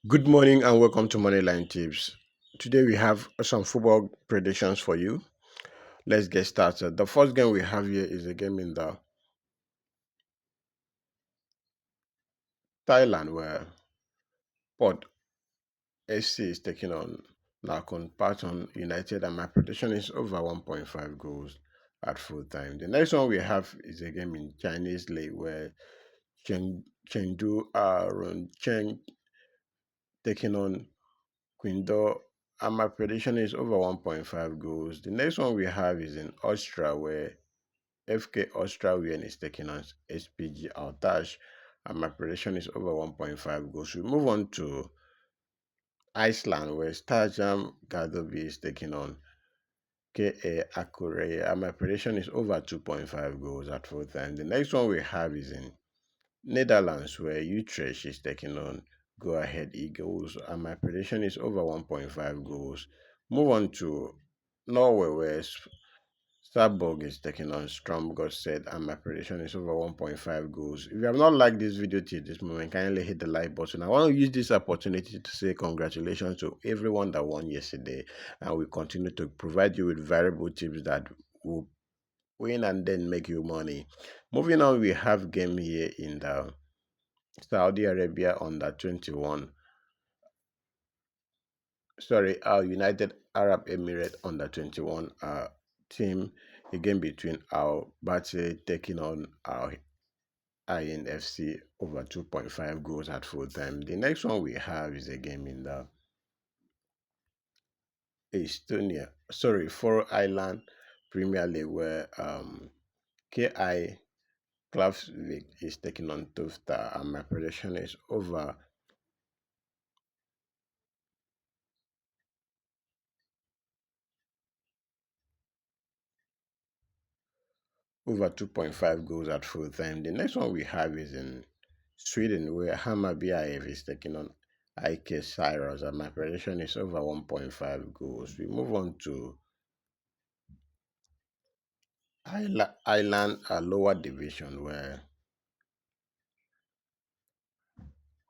Good morning and welcome to Moneyline Tips. Today we have some football predictions for you. Let's get started. The first game we have here is a game in the Thailand where Port SC is taking on Nakhon Pathom United, and my prediction is over 1.5 goals at full time. The next one we have is a game in Chinese League where Chengdu Cheng taking on Quindor, and my prediction is over 1.5 goals. The next one we have is in Austria, where FK Austria Wien is taking on SPG Altash, and my prediction is over 1.5 goals. We move on to Iceland, where Stajam Gadovi is taking on KA Akure, and my prediction is over 2.5 goals at full time. The next one we have is in Netherlands, where Utrecht is taking on Go Ahead Eagles, and my prediction is over 1.5 goals. Move on to Norway, where Starborg is taking on Stromgård, and my prediction is over 1.5 goals. If you have not liked this video till this moment, kindly hit the like button. I want to use this opportunity to say congratulations to everyone that won yesterday, and we continue to provide you with variable tips that will win and then make you money. Moving on, we have game here in the Saudi Arabia under 21. Sorry, our United Arab Emirates under 21 team, again between our Bate taking on our INFC over 2.5 goals at full time. The next one we have is a game in the Faroe Island Premier League where KI Klavsvik is taking on Tufta, and my prediction is over 2.5 goals at full time. The next one we have is in Sweden, where Hammarby IF is taking on IK Cyrus, and my prediction is over 1.5 goals. We move on to Island, a lower division, where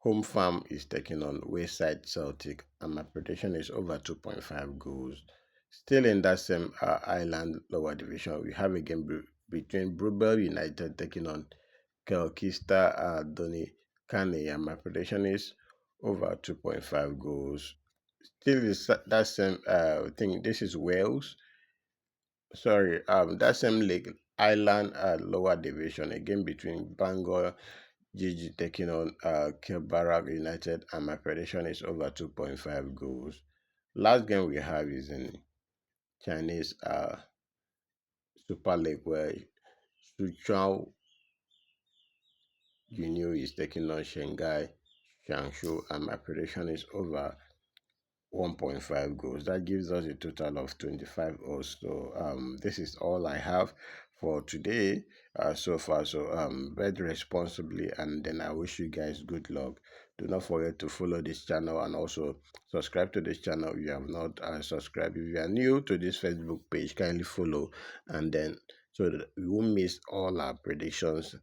Home Farm is taking on Wayside Celtic, and my prediction is over 2.5 goals. Still in that same island lower division, we have a game between Brubel United taking on Kelkista Doni Kane, and my prediction is over 2.5 goals. Still is that same thing. This is Wales. Sorry, that same league island lower division, again between Bangor Gigi taking on Kilbarrack United, and my prediction is over 2.5 goals. Last game we have is in Chinese Super League, where Suchuan Junior is taking on Shanghai Shangshu, and my prediction is over 1.5 goals. That gives us a total of 25 goals. So this is all I have for today so far. So bet responsibly, and then I wish you guys good luck. Do not forget to follow this channel and also subscribe to this channel if you have not subscribed. If you are new to this Facebook page, kindly follow, and then so that you won't miss all our predictions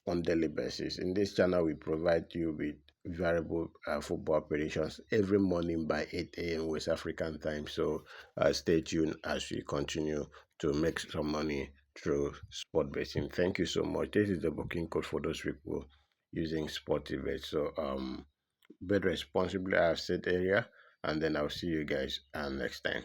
on daily basis. In this channel, we provide you with variable football predictions every morning by 8 a.m. West African time. So stay tuned as we continue to make some money through sport betting. Thank you so much. This is the booking code for those people using Sportivate. So bet responsibly, I've said earlier, and then I'll see you guys next time.